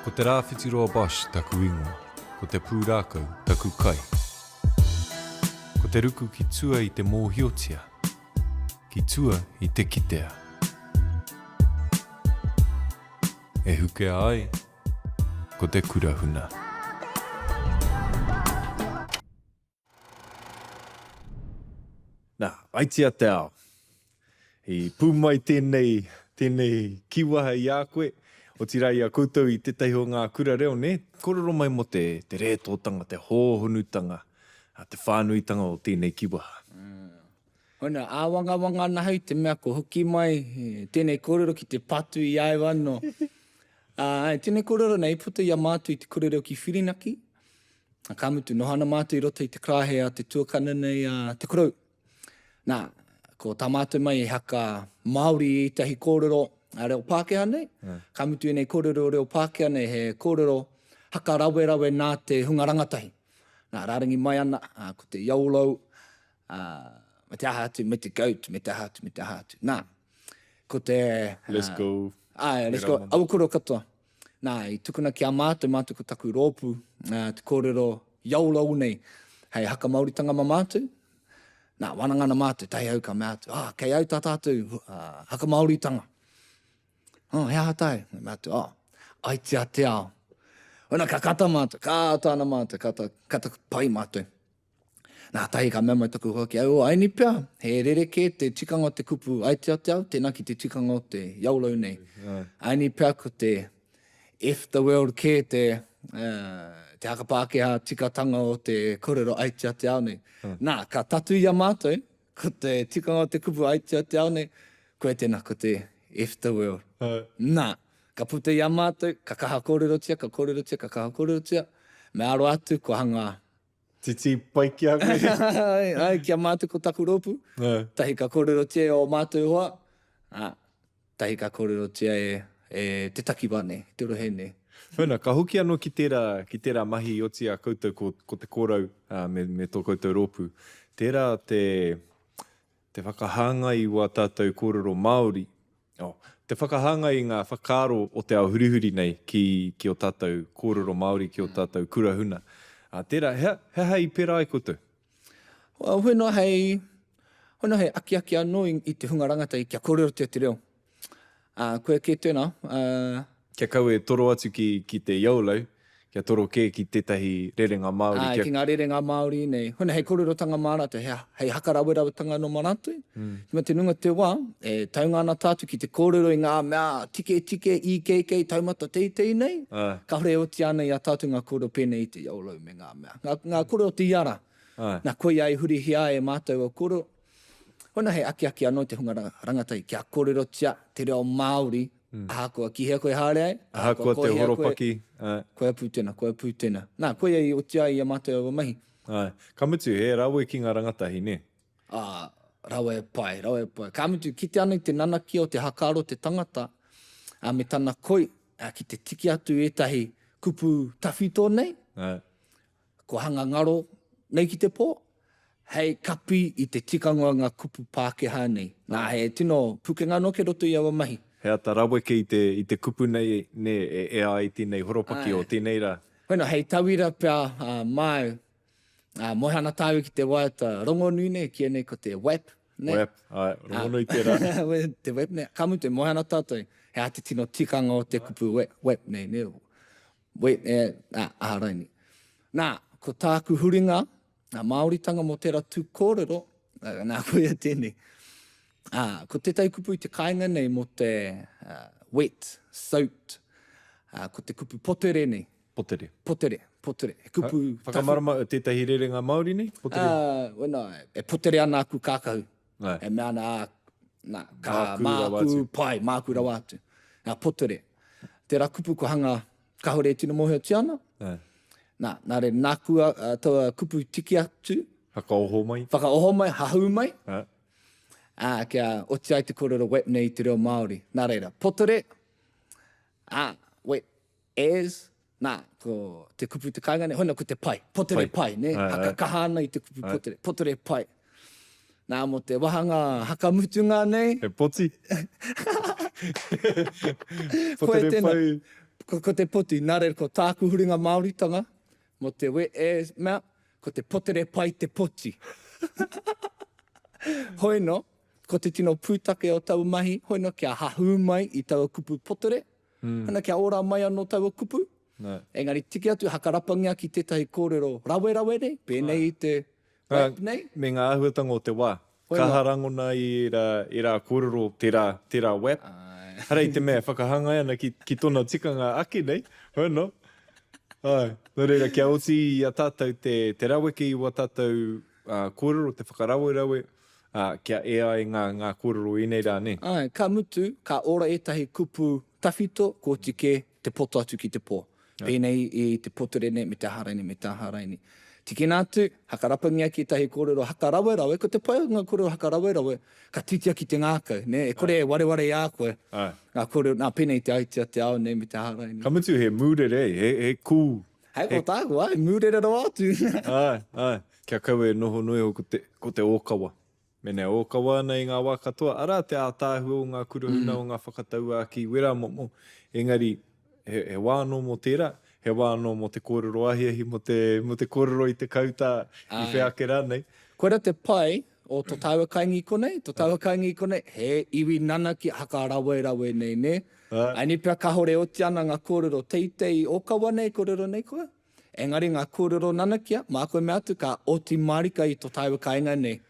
Ko te rāwhitiroa Bosch taku ingoa, ko te pūrākau taku kai. Ko te ruku ki tua I te mōhiotia, ki tua I te kitea. E hukea ai, ko te kurahuna. Nā, aitia te ao. I pūmai tēnei kiwaha I a koe, o tirai a koutou I tētahi o ngā kura reo, ne? Kororo mai mo te rētotanga, te hōhonutanga, te whānuitanga o tēnei kiwaha. Hona, āwanga nahau te mea ko hoki mai, tēnei kororo ki te patu I ai wano. Tēnei kororo nei, puta I a mātu I te kororo ki whirinaki. Ka mutu nohana mātu I roto I te krāhea, te tuakana nei, te korau. Nā, ko tā mātou mai e haka Māori I tahi kōrero reo Pākehā nei. Ka mutu e nei kōrero reo Pākehā nei he kōrero haka rawe nā te hunga rangatahi. Nā, rārangi mai ana, ko te iaulau, me te aha atu, me te goat, me te aha atu. Nā, ko te... Let's go. Let's go. Awakuro katoa. Nā, I tukuna ki a mātou ko taku rōpu, te kōrero iaulau nei, hei haka Māoritanga ma mātou. Nā, wanangana mātou, tahi au ka mātou. Kei au tā tātou, haka Māoritanga. He aha tai. Mātou, aitia te ao. Ona ka kata mātou, kata ana mātou, kata pai mātou. Nā, tahi ka mea mai taku hoki, ai ni pia, he rereke te tikanga o te kupu aitia te ao, tēnā ki te tikanga o te iaulau nei. Ai ni pia ko te F the world ke te haka Pākehā tikatanga o te kōrero aitia te ao nei. Nā, ka tatu I a mātou, ko te tikanga o te kupu aitia te ao nei, koe tēnā ko te F the world. Nā, ka puta I a mātou, ka kaha kōrero tia, ka kaha kōrero tia, me aro atu ko hanga. Titi pai ki a koe. Ai, ki a mātou ko taku rōpu. Tahi ka kōrero tia o mātou hoa. Tahi ka kōrero tia e te takiwa nei, te rohe nei. Huna, ka hoki anō ki tērā mahi o tia koutou ko te kōrau me tō koutou rōpu. Tērā te whakahāngai wa tātou kōrero Māori. Te whakahāngai ngā whakaaro o te ao hurihuri nei ki o tātou kōrero Māori, ki o tātou kurahuna. Tērā, he hei pera ai koutou? Huna hei aki anō I te hunga rangatahi kia kōrero te reo. Koe ke tēnā. Kia kau e toro atu ki te iaulau, kia toro ki tētahi rerenga Māori. Ki ngā rerenga Māori nei. Huna hei kōrerotanga mārata, hei haka rawerawatanga no maratu. Tima te nunga te wā, e taunga ana tātu ki te kōrero I ngā mea tike, I kei, taumata teitei nei. Ka hore o ti ana I a tātu ngā kōrero pēnei I te iaulau me ngā mea. Ngā kōrero te iara. Nā koe ai huri hia e mātou o kōrero. Huna hei aki anō te hunga rangatahi, kia kōrero tia te reo Māori, ahakoa ki hea koe hāre ai. Ahakoa te horopaki. Koe pūtena. Nā, koe ai o tia I a mātou o mahi. Ka mutu, he rawe ki ngā rangatahi, ne? Rawe pai. Ka mutu, ki te ana I te nanaki o te hakaro te tangata, me tana koi, ki te tiki atu etahi kupu tawhito nei, ko hanga ngaro nei ki te pō, hei kapi I te tikanga ngā kupu Pākehā nei. Nā, he tino pukenga no ke roto I awa mahi. He ata rawe ke I te kupu nei e ai tēnei horopaki o tēnei rā. Bueno, hei tawira pia mai, moihana tāu ki te waiata rongonui nei, ki nei ko te WAP. WAP, rongonui te rā. Te WAP nei, ka mutu, moihana tātou, he ate tino tikanga o te kupu WAP nei, ne? WAP, aharai ni. Nā, ko tāku huringa, Māoritanga mo tērā tū kōrero, nā koe a tēnei. Ko tētai kupu I te kāinga nei mo te wet, soaked, ko te kupu potere nei. Potere. Kupu whakamarama tētahi rerenga Māori nei? Potere? E potere ana aku kākahu. E mea nā māku pai, māku rawa atu. Potere. Tērā kupu ko hanga kahore tino mohe o tiana. Nā re nākua taua kupu tiki atu. Whakaoho mai. Hahau mai. Kia oti ai te kōrero wet nei te reo Māori. Nā reira, potore, wet as, ko te kupu te kāinga nei, hona ko te pai, potore pai, ne? Haka kahana I te kupu potore pai. Nā mo te wahanga hakamutunga nei. He poti. Potore pai. ko te poti, nā reira ko tāku huringa Māoritanga, mo te we e mea, ko te potere pai te poti. Hoi no, ko te tino pūtake o tau mahi, hoi no kia hahu mai i tau kupu potere, hana kia ora mai anō tau kupu. Engari, tiki atu hakarapangia ki tētahi kōrero rawe nei, pēnei i te web nei. Me ngā ahuatanga o te wā. Ka harangona i rā kōrero tērā web. Hara i te mea, whakahanga ana ki tōna tikanga aki nei. Hoi no. Nō reira, kia oti i a tātou te rawe ki i wa tātou kōrero, te whakarawe, kia ea i ngā kōrero i nei rā ne. Ka mutu, ka ora etahi kupu tawhito, ko tike te poto atu ki te pō. Pēnei i te potere ne, me te haraini. Tiki nātu, hakarapangia ki tahi kōrero hakarawe, ko te paionga kōrero hakarawe, ka titia ki te ngākau, ne? E kore e wareware i a koe. Ngā kōrero, nā pēnei te aitia te ao, ne, me te haraini. Ka mutu he mūrere, he cool. Hei ko tāku, mūrere rau atu. Kia kau e noho noi o ko te ōkawa. Mene ōkawa nei ngā wā katoa. Ara te ātāhu o ngā kuruhuna o ngā whakatau a ki wera momo. Engari, he wāno mo tērā, he wāno mo te kōrero ahiahi, mo te kōrero i te kauta i whiakera nei. Koera te pai o tō tāua kaingi konei, he iwi nana ki haka rawe nei, ne? Aini pia ka hore oti ana ngā kōrero teitei ōkawa nei, kōrero nei koe. Engari ngā kōrero nana kia, mā koe me atu ka oti marika i tō tāua kainga nei.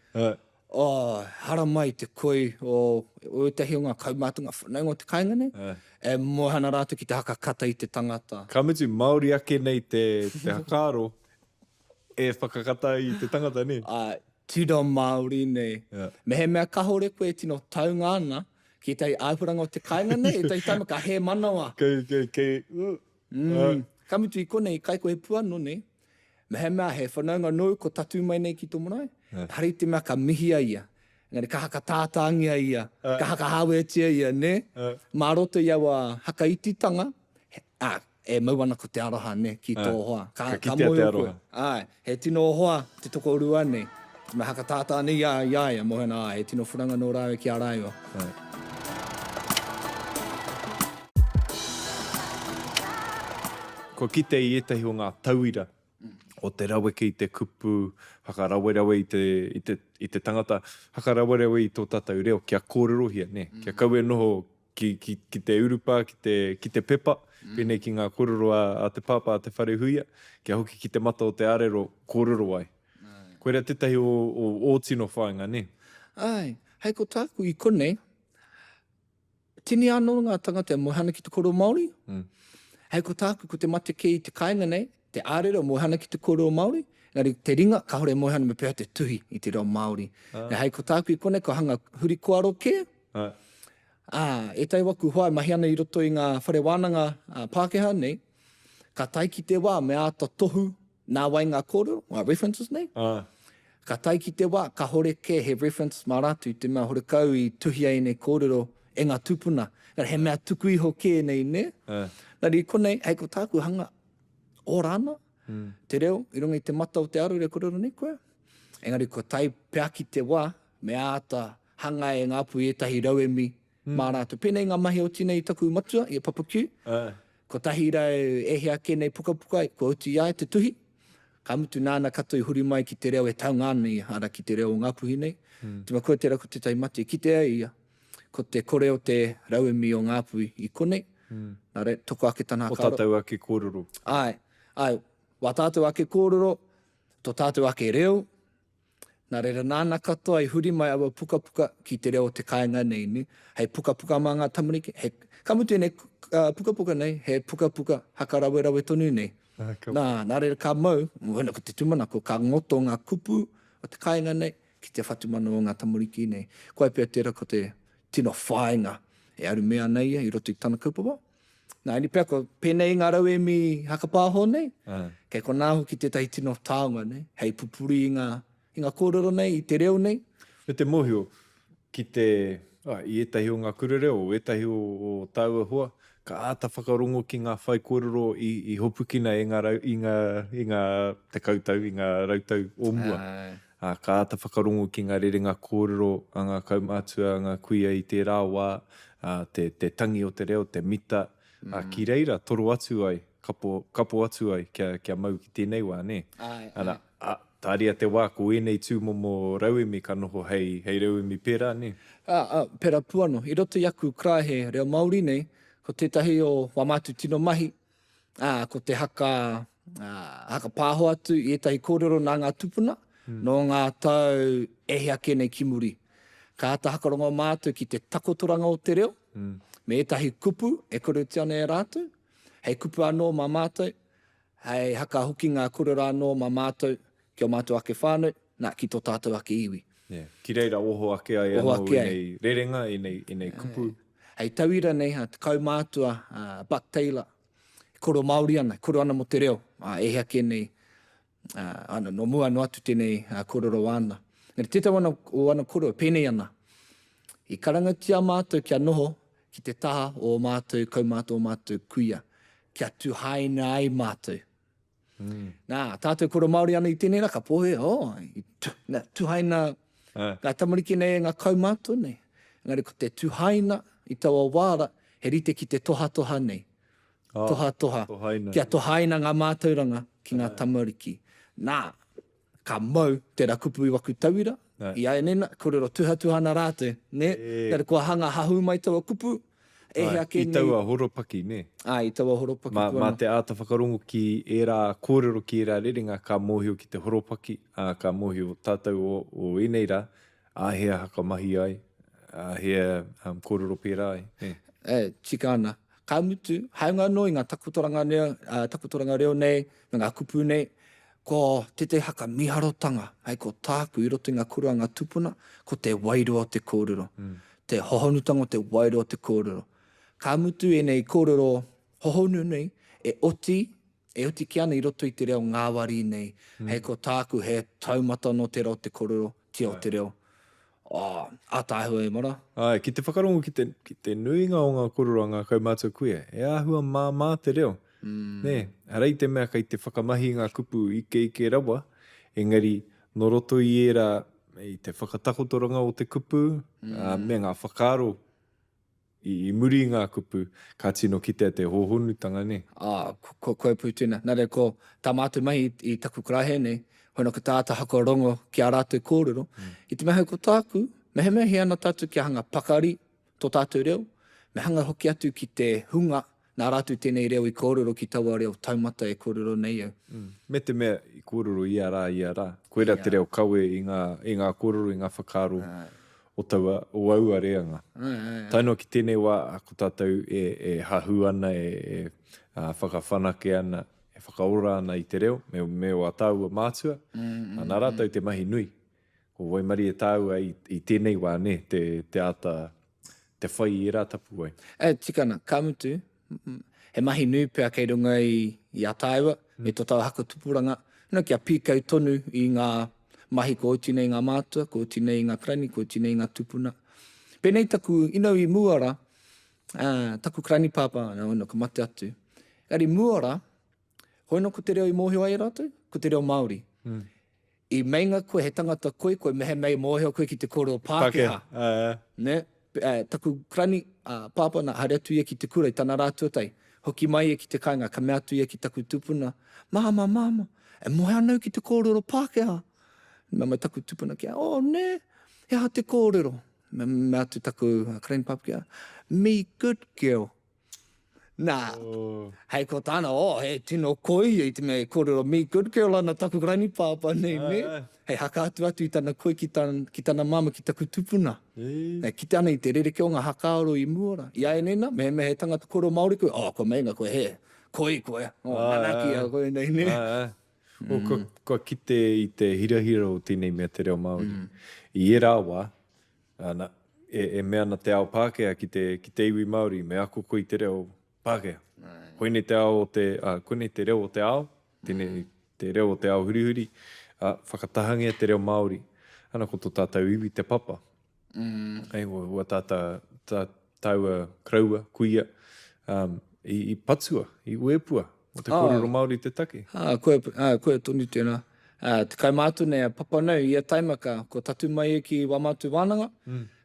Hara mai te koi o etahi o ngā kaumātunga whanaunga o te kainga nei. E mohana rātu ki te haka kata i te tangata. Ka mutu Māori ake nei te hakaro e whakakata i te tangata nei. Tira Māori nei. Me he mea kahore koe tino taunga ana ki tei āhuranga o te kainga nei, e tei taima ka he manawa. Ka mutu i konei, kai koe puano nei. Me he mea he whanaunga nō ko tatu mai nei ki tō marae. Hari te mea ka mihia ia. Ngari ka haka tātāngia ia, ka haka hawetia ia, ne? Mā roto ia wa haka ititanga, e mauana ko te aroha, ne, ki tō hoa. Ka kitea te aroha. He tino hoa, te toko urua, ne. Me haka tātāne ia, mohena, he tino whuranga nō rāwe ki a raiwa. Ko kite i etahi o ngā tauira. O te rawe ki te kupu, haka rawe i te tangata, haka rawe i tō tātou reo, kia kōrerohia, ne? Kia kau e noho ki te urupa, ki te pepa, pēnei ki ngā kōrero a te pāpā, a te whare huia, kia hoki ki te mata o te arero, kōrero ai. Koe rea tetahi o tino whāinga, ne? Hei ko tāku i konei, tini anō ngā tangata e mohana ki te koro Māori. Hei ko tāku, ko te mate ki i te kainga nei, te ārero mohana ki te kōrero Māori, ngari te ringa, ka hore mohana me pēha te tuhi i te reo Māori. Hei ko tāku i konei, ko hanga huri koaro ke. E tai waku hoai mahi ana i roto i ngā whare wānanga Pākehā nei, ka tai ki te wā me āta tohu nā wai ngā kōrero, references nei. Ka tai ki te wā, ka hore ke he reference mā rātu i te mea hore kau i tuhi ai nei kōrero e ngā tupuna. Ngari he mea tuku iho ke nei, ne? Ngari i konei, hei ko tāku hanga o rāna, te reo, i runga i te mata o te aru rea kōrero nei koe. Engari, ko tai pēa ki te wā, me āta hanga e ngāpu i etahi rauemi mā rātu. Pēnei ngā mahi o tina i taku matua, i a papakiu. Ko tahi rau e hea ke nei puka, ko uti ia e te tuhi. Ka mutu nāna kato i huri mai ki te reo e tau ngāna i hara ki te reo o ngāpuhi nei. Tima koe tērā ko te tai mati, ki te ai ia. Ko te kore o te rauemi o ngāpuhi i konei. Nā re, toko ake tāna o tātou ake kōrero. Wā tātou ake kōrero, tō tātou ake reo. Nā reira nāna katoa i huri mai awa puka ki te reo te kāinga nei, ne? Hei puka mā ngā tamariki. Ka mutu nei puka nei, he puka haka rawe tonu nei. Nā reira ka mau, wena ko te tumana, ko ka ngoto ngā kupu o te kāinga nei, ki te whatumana o ngā tamariki nei. Koe pia tērā ko te tino whāinga e aru mea nei i roto i tāna kaupapa. Nā, ni pia ko pēnei ngā rauemi haka pāho nei, kei ko nāhu ki tētahi tino tāunga nei, hei pupuri i ngā kōrero nei, i te reo nei. Me te mohio, ki te, i etahi o ngā kurereo, o etahi o tāua hoa, ka āta whakarongo ki ngā whai kōrero i hopukina i ngā te kautau, i ngā rautau o mua. Ka āta whakarongo ki ngā rerenga kōrero, a ngā kaumātua, a ngā kuia i te rāwā, te tangi o te reo, te mita, Ki reira, toro atu ai, kapo atu ai, kia mau ki tēnei wā, ne? Ana, tāria te wā, ko enei tūmomo rauemi ka noho hei rauemi pērā, ne? Pera puano, i roto i aku krahe reo Māori nei, ko tētahi o wamatu tino mahi, ko te haka pāho atu i etahi kōrero nā ngā tupuna, no ngā tau ehe ake nei ki muri. Ka ata hakarongo mātou ki te takotoranga o te reo, me etahi kupu, e koreuti ana e rātou, hei kupu anō mā mātou, hei haka hoki ngā kōrero anō mā mātou, ki o mātou ake whānau, nā ki tō tātou ake iwi. Yeah. Ki reira oho ake ai anō i nei rerenga, i nei kupu. Hei tauira nei, te kaumātua, Buck Taylor, koro Māori ana, koro ana mo te reo, ehe ake nei, no mua no atu tēnei kōrero ana. Ngari tētau o ana koro, pēnei ana. I karangatia mātou kia noho ki te taha o mātou, kaumātou o mātou kuia, kia tuhaina ai mātou. Nā, tātou koro Māori ana i tēnei rā, ka pohe, tuhaina, ngā tamariki nei ngā kaumātou nei. Ngari ko te tuhaina i taua wāra, he rite ki te toha nei. Toha. Kia tohaina ngā mātauranga ki ngā tamariki. Nā, ka mau te rakupu i waku tauira, i ae nena, kōrero tuhana rātou, ne? Kare kua hanga hahu mai taua kupu, ehe ake nei. I taua horopaki, ne? I taua horopaki. Mā te āta whakarongo ki e rā kōrero ki e rā rerenga, ka mōhio ki te horopaki, ka mōhio tātou o enei rā, āhea haka mahi ai, āhea kōrero pērā ai. Tika ana. Ka mutu, haunga no i ngā takotoranga reo nei, ngā kupu nei, ko te haka miharotanga, hei ko tāku i roto i ngā kura ngā tupuna, ko te wairua o te kōrero. Te hohonutanga o te wairua o te kōrero. Ka mutu e nei kōrero hohonu nei, e oti ki ana i roto i te reo ngāwari nei, hei ko tāku he taumata no te reo te kōrero, tia o te reo. Ātāhua e mara. Ki te whakarongo ki te nuinga o ngā kōrero a ngā kaumātua kuia, e āhua mā te reo. Ne, harei te mea kai te whakamahi ngā kupu ike rawa, engari no roto i era i te whakatakotoranga o te kupu, me ngā whakaro i muri ngā kupu, ka tino kitea te hohonutanga, ne? Koe pūtuna. Nare ko tā mātou mahi i taku krahe nei, hoina ka tāta hako rongo ki a rātou kōrero. I te meha ko tāku, mehe ana tātou ki hanga pakari tō tātou reo, me hanga hoki atu ki te hunga, nā rātou tēnei reo i kōrero ki taua reo taumata e kōrero nei au. Me te mea i kōrero i a rā. Koera te reo kaue i ngā kōrero, i ngā whakaro o taua, o aua reanga. Tainoa ki tēnei wā, ko tātou e hahu ana, e whakawhanake ana, e whakaora ana i te reo, me o a tāua mātua, nā rātou te mahi nui. Ko Waimari e tāua i tēnei wā, ne, te ata, te whai i rā tapu ai. Tikana, ka mutu, he mahi nui pēr kei runga i Ataewa, me tō tau haka tupuranga, kia pīkau tonu i ngā mahi ko oti nei ngā mātua, ko oti nei ngā krani, ko oti nei ngā tupuna. Pēnei taku inau i muara, taku krani pāpā, hoino ka mate atu. Ari muara, hoino ko te reo i mōhio ai rātou, ko te reo Māori. I meinga koe he tangata koe mehe mei mōhio koe ki te kōrero Pākehā. Ne? Taku krani pāpā na hare atu ia ki te kura i tana rātua tai. Hoki mai e ki te kāinga, ka mea atu ia ki taku tupuna. Māma, e mohe anau ki te kōrero Pākehā. Mea mai taku tupuna kia, ne, he ha te kōrero. Mea atu taku krani pāpā kia, me good girl. Nā, hei ko tāna, he tino koi i te mea kōrero me good girl ana taku krani pāpā nei, ne? Hei haka atu i tana koi ki tana mama ki taku tupuna. Ki te ana i te rereke o ngā hakaaro i muara. I ae nena, me he tangata koro Māori koe, ko meinga koe he, koi koe, nanaki a koe nei, ne? Ko kite i te hirahira o tēnei mea te reo Māori. I e rāwa, e mea na te ao Pākehā ki te iwi Māori, me ako koe i te reo Pākehā. Koine te reo o te ao, te reo o te ao hurihuri, whakatahangia te reo Māori, ana ko tō tātou iwi te papa. Ua tāua kraua, kuia, i patua, i uepua, o te kōrero Māori te take. Koe tonu tēnā. Te kaimātu nei a papa nau, ia taimaka, ko tatu mai e ki wamātu wānanga,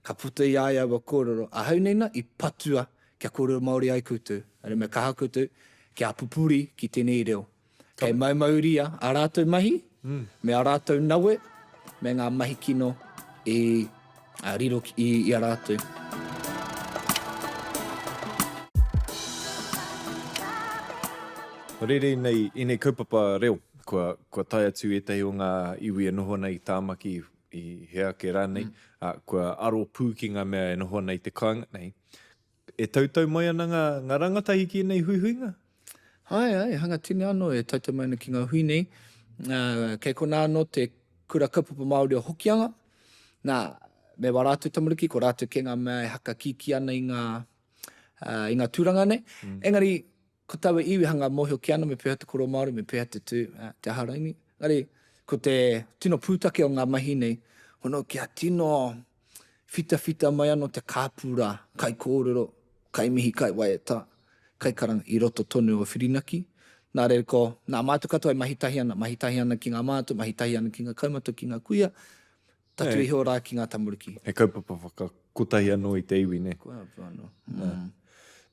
ka puta i aia wa kōrero. A hau neina, i patua kia kōrero Māori ai koutou. Are me kaha koutou, kia pupuri ki tēnei reo. Kei maumauria a rātou mahi, me a rātou naue, me ngā mahi kino riro i a rātou. Rere i nei kaupapa reo, kua tai atu e tehi o ngā iwi e noho nei tāmaki i hea ke rānei, kua aro pū ki ngā mea e noho nei te kāinga nei. E tautau mai ana ngā rangatahi ki nei huihuinga? Ai, hanga tine anō e tautau mai ana ki ngā hui nei. Kei kona anō te kura kaupapa Māori o Hokianga. Me wa rātou tamariki, ko rātou ke ngā mea e haka kiki ana i ngā tūranga nei. Engari, ko taua iwi hanga mōhio ki ana me pēha te koro Māori, me pēha te tū, te haraini. Engari, ko te tino pūtake o ngā mahi nei, hono kia tino whita mai ano te kāpūra, kai kōrero, kai mihi, kai waiata, kai karanga i roto tonu o whirinaki. Nā re ko, nā mātou katoa e mahitahi ana ki ngā mātou, mahitahi ana ki ngā kaumata, ki ngā kuia, tatu i heo rā ki ngā tamariki. He kaupapa whakakotahi anō i te iwi, ne? Kaupapa anō.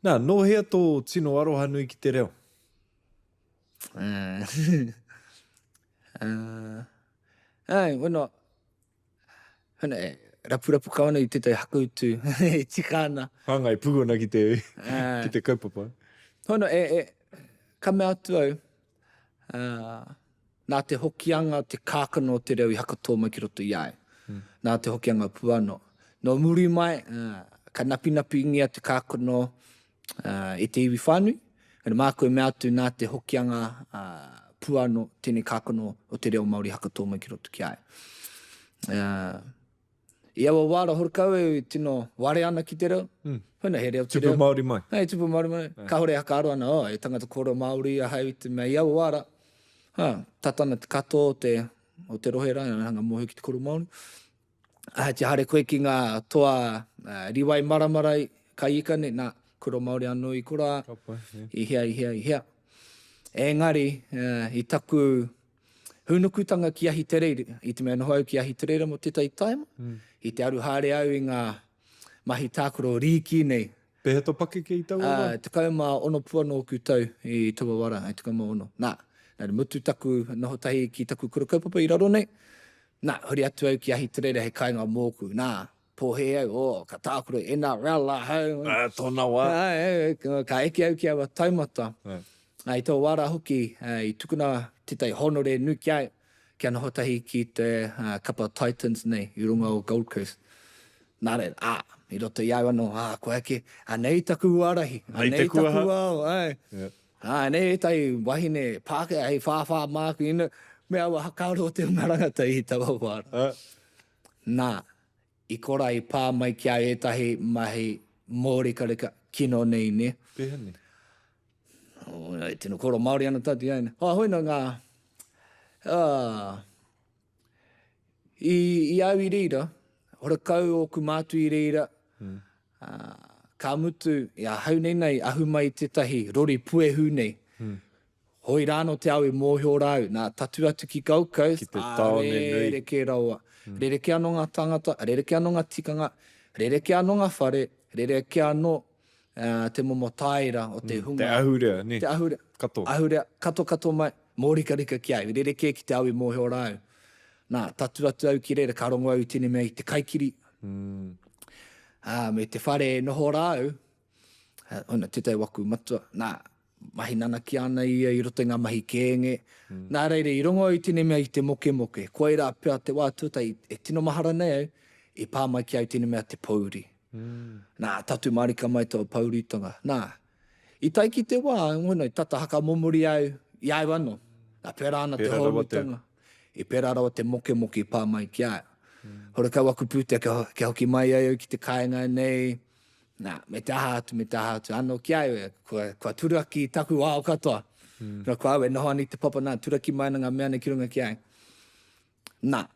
Nā, no hea tō tino aroha nui ki te reo? Bueno, rapurapu kawana i tētai hakautu e tika ana. Hanga e pugona ki te kaupapa. Hono, ka mea atu au, nā te hokianga, te kākano o te reo i hakatō mai ki roto i ai. Nā te hokianga puano. No muri mai, ka napi ingia te kākano e te iwi whānui. Mā koe mea atu nā te hokianga puano, tēnei kākano o te reo Māori hakatō mai ki roto ki ai. I awa wāra horokau e tino ware ana ki te reo. Huna he reo te reo. Tupu Māori mai. Hei, tupu Māori mai. Ka hore haka aro ana, e tangata koro Māori a hei te mea. I awa wāra, tatana te kato o te rohera, hanga mōhio ki te koro Māori. Te hare koe ki ngā toa riwai maramarai ka ika ne, nā koro Māori anō i kora, i hea. Engari, i taku hunukutanga ki ahi te reira, i te mea noho au ki ahi te reira mo tētai taima, i te aru hare au i ngā mahi tākoro riki nei. Pehe to pake ki i tau ara? Te kauma ono puano o kutau i taua wara, te kauma ono. Nā mutu taku noho tahi ki taku kura kaupapa i raro nei. Nā, hori atu au ki ahi te reira he kāinga mōku. Nā, pōhe au, ka tākoro e nā rala hau. Tōna wā. Ka eke au ki awa taumata. I tō wāra hoki, i tukuna tētai honore nuki ai, kia noho tahi ki te kapa Titans nei, i runga o Gold Coast. Nā re, i roto i au anō, ko eke, nei taku wārahi, nei taku au, nei tai wahine pāke, hei whāwhā māku ina, me awa hakaaro o te marangata i tawa wāra. Nā, i kora i pā mai ki au etahi mahi mōri kareka kino nei ne. Pehe nei. E tino koro Māori ana tati ai. Hoina ngā... I au i reira, horakau o ku mātu i reira, ka mutu, hau nei ahu mai tētahi rori puehu nei. Hoi rāno te au i mōhio rau, nā tatu atu ki Gold Coast, Ki te taone nui. Rereke raua. Rereke anō ngā tangata, rereke anō ngā tikanga, rereke anō ngā whare, rereke anō te momo taira o te hunga. Te ahurea, ne? Te ahurea. Kato. Ahurea, kato mai. Mōrika ki au. Rereke ki te au i mōhio rau. Nā, tatu atu au ki reira, ka rongo au tine mea i te kaikiri. Me te whare noho rau, ona tētai waku matua. Nā, mahi nana ki ana i roto i ngā mahi kēnge. Nā reire, i rongo au tine mea i te moke. Koeira pia te wā tūtai, e tino mahara nei au, i pā mai ki au tine mea te pauri. Nā, tatu marika mai tō pauritanga. Nā, i tai ki te wā, i tata haka momori au, i au anō. Nā, pera ana te hōmitanga. I pera rawa te moke i pā mai ki au. Hora kau aku pūtea ke hoki mai au ki te kāinga nei. Nā, me te aha atu. Anō ki au, kua turaki taku wā o katoa. Nā, kua au e noho ani te papa, nā, turaki mai na ngā mea nei ki runga ki au. Nā,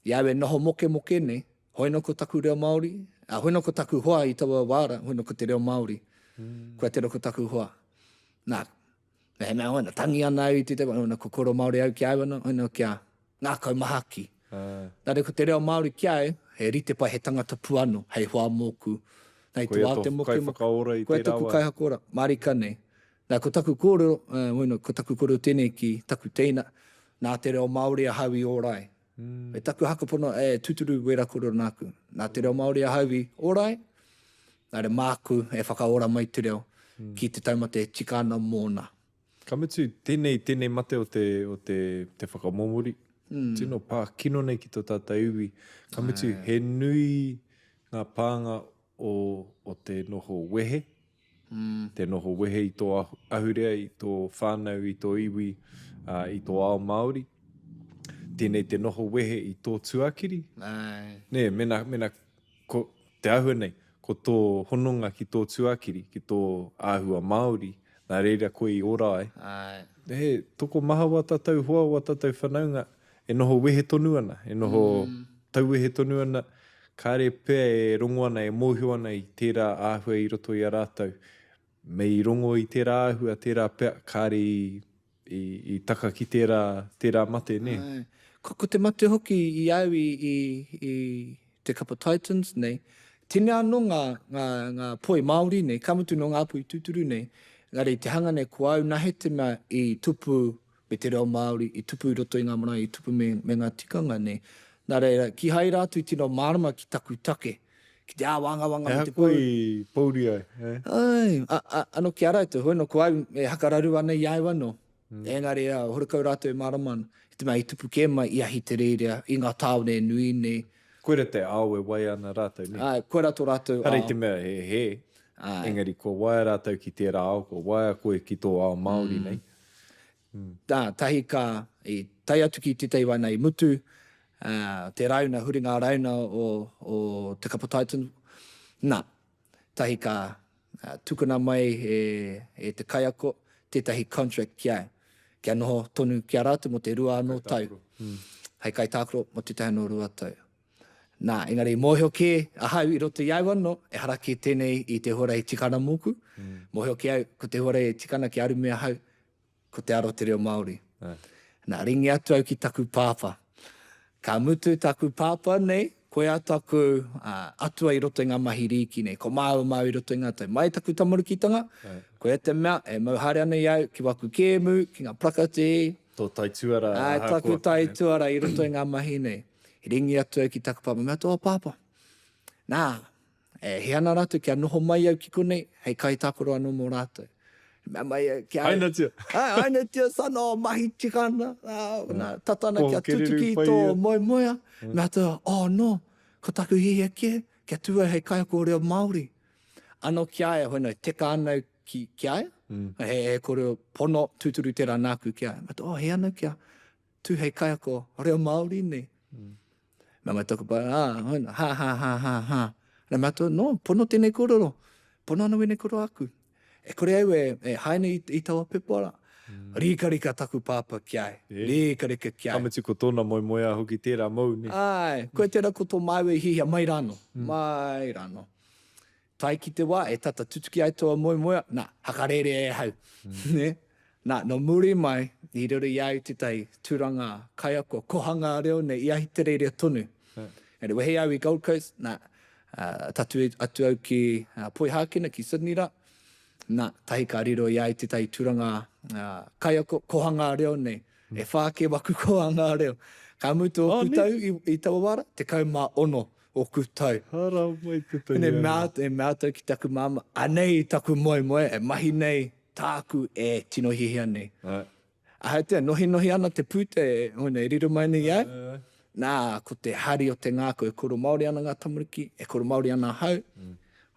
i au e noho moke nei, hoino ko taku reo Māori, hoino ko taku hoa i tawa wāra, hoino ko te reo Māori. Kua te roko taku hoa. Nā, he mea hoina, tangi ana au i te tewa, hoina ko koro Māori au ki au ana, hoina kia ngā kaumahaki. Nā re ko te reo Māori ki au, he rite pai he tangata puano, hei hoa mōku, Nei Koe tu ato te moke kai moke. whakaora i Koe te taku rawa. kai hakora, marika nei. Nā ko taku kōrero, ko taku kōrero tēnei ki taku teina, nā te reo Māori a hauwi ōrai. E taku hakapono, tuturu wera kōrero nāku. Nā te reo Māori a hauwi ōrai, nā re māku e whakaora mai te reo ki te taumate tikana mōna. Ka mutu, tēnei mate o te whakamomori. Tino pā kino nei ki tō tātai iwi. Ka mutu, he nui ngā pānga o te noho wehe. Te noho wehe i tō ahurea, i tō whānau, i tō iwi, i tō ao Māori. Tēnei te noho wehe i tō tuakiri. Nē, mena ko, te ahua nei, ko tō hononga ki tō tuakiri, ki tō āhua Māori, nā reira koe i ora ai. He, toko maha wa tātou hoa wa tātou whanaunga, e noho wehe tonu ana, e noho tauwehe tonu ana, kāre pēr e rongo ana, e mōhio ana i tērā āhua i roto i a rātou. Me i rongo i tērā āhua, tērā pēr, kāre i taka ki tērā mate, ne? Ko te mate hoki i au i te kapa Titans, nei, tine anō ngā poi Māori, nei, kamutu no ngā pui tūturu, nei, ngare i te hanga nei ko au nahe te mea i tupu me te reo Māori, i tupu i roto i ngā marae, i tupu me ngā tikanga, nei. Nā reira, ki hai rātu i tino marama ki taku take, ki te āwanga me te pau. E pauri ai. Ano ki ara te hoino ko au e hakararu ana i au anō. Engari horakau rātou e marama ana. I te mea i tupu ke mai i ahi te reirea, i ngā tāone nui nei. Koera te ao e wai ana rātou, ne? Koe rato rātou ao. Harei te mea he. Engari, ko waia rātou ki tērā ao, ko waia koe ki tō ao Māori, nei. Tahi ka i tai atu ki te teiwa nei mutu, te rauna, huringa rauna o te kapa Titan. Nā, tahi ka tukuna mai e te kaiako, tētahi contract ki ai. Kia noho tonu ki a rātu mo te rua anō tau. Hei kai tākoro mo te tahi anō rua tau. Nā, engari mōhio ke a hau i roto i au anō, e haraki tēnei i te hora i tikana mōku. Mōhio ke au, ko te hora i tikana ki aru mea hau, ko te aro te reo Māori. Nā, ringi atu au ki taku pāpā. Ka mutu taku pāpā nei, koe a taku atua i roto i ngā mahi riki nei, ko māu i roto i ngā tau. Mai taku tamarukitanga, koe te mea, e mauhare ana i au ki waku kēmu, ki ngā prakate. Tō taituara. Taku taituara i roto i ngā mahi nei. I ringi atu au ki taku pāpā, mea tō pāpā. Nā, he ana rātou kia noho mai au ki konei, hei kai tākoro anō mō rātou. Mea mai kia... Aina tia. Aina tia sano, mahi tikana, tatana kia tutuki tō moemoea. Mea tō, no, ko taku hihia kia tua hei kaiako reo Māori. Ano ki aia, hoina, teka anau ki aia. He kōreo pono tūturu tērā nāku ki aia. Mea tō, he anau kia tu hei kaiako reo Māori nei. Mea mai tōku pai, hoina, ha. Mea tō, no, pono tēnei kōrero. Pono ana wene kōrero aku. E kore au e haina i taua pepora. Rika taku pāpā ki ai. Rika ki ai. Kamutu ko tōna moemoea hoki tērā mau, ne? Koe tērā ko tō mai e hihia mai rano. Mai rano. Tai ki te wā, e tata tutuki ai tōa moemoea, nā, hakarere e hau. Nā, no muri mai, i rere i au te tai tūranga kaiako, kōhanga reo, ne i ahi te reirea tonu. E wehe au i Gold Coast, nā, tatu atu au ki Poihākina, ki Sydney ra. Nā, tahi ka riro i ai te tai tūranga kaiako, kōhanga reo nei. E whāke waku kōhanga reo. Ka mutu o kutau i Tawawara, te kaumā ono o kutau. Hara mai te tani. E mea tau ki taku māma, anei taku moe, e mahi nei, tāku e tino hihia nei. A hei te nohi ana te pūte, e riro mai nei au. Nā, ko te hari o te ngāko, e koro Māori ana ngā tamariki, e koro Māori ana hau.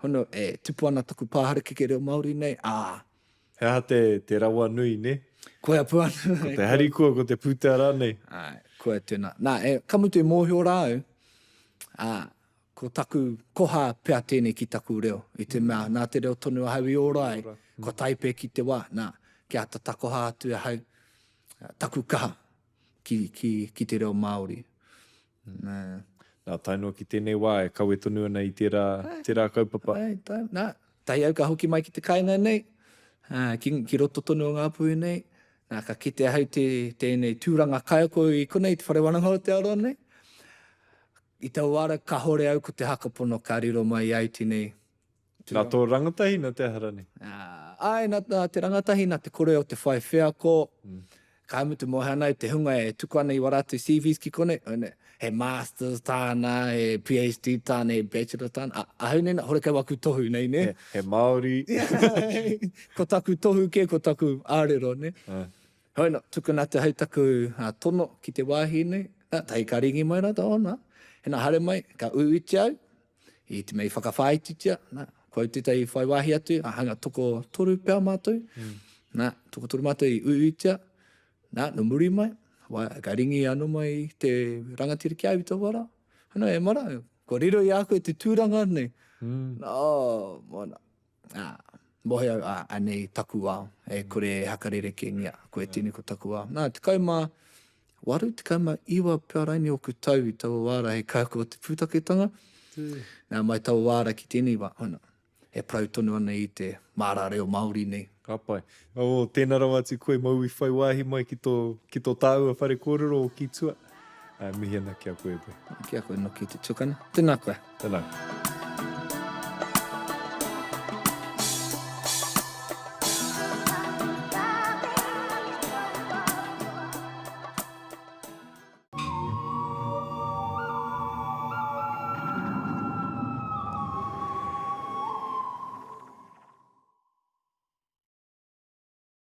Hono, e tupu ana taku pāhareke ke reo Māori nei. He aha te rawa nui, ne? Koe a puana. Ko te harikua, ko te pūtara nei. Koe tēnā. Nā, kamutu e mōhio rāu, ko taku koha pēr tēnei ki taku reo. I te mea, nā te reo tonu a hau i ōrai, ko taipē ki te wā. Nā, ki ata takoha atu a hau, taku kaha ki te reo Māori. Nā, tainoa ki tēnei wā, e kawe tonu ana i tērā kaupapa. Nā, tahi au ka hoki mai ki te kainga nei, ki roto tonu o ngā pui nei, nā, ka kite hau tēnei tūranga kaiako i konei, te whare wananga o te aroa nei. I tau wara, ka hore au ko te hakapono ka riro mai au tēnei Nā tō rangatahi na te harane. Ai, nā te rangatahi, nā te kore o te whai whea ko. Ka hamutu mo hana i te hunga e tuku ana i waratu CVs ki kone. He masters tāna, he PhD tāna, he bachelor tāna. Ahau nei, hore kai waku tohu nei, ne? He Māori. Ko taku tohu ke, ko taku ārero, ne? Hoina, tuku nā te hautaku tono ki te wāhi nei. Tai ka ringi mai rata o nā. He nā hare mai, ka uiti au. I te mei whakawhaititia. Koe te tai whai wāhi atu. Hanga toko toru pēr mātou. Toko toru mātou i uitia. No muri mai. Ka ringi anu mai te rangatira ki au i tō wara. Hana e mara. Ko riro i ako e te tūranga nei. Mona. Mohe au anei taku wao. E kore hakarere ke ngia. Koe tine ko taku wao. Te kaima waru, te kaima iwa pearaini o ku tau i tau wāra he kako o te pūtaketanga. Mai tau wāra ki tēnei wa. E prau tonu ana i te mārare o Māori nei. Ka pai. Tēnā rawa atu koe mau i whai wāhi mai ki tō tāua whare kōrero o ki tua. Mihi ana ki a koe. Ki a koe no ki te tukana. Tēnā koe. Tēnā.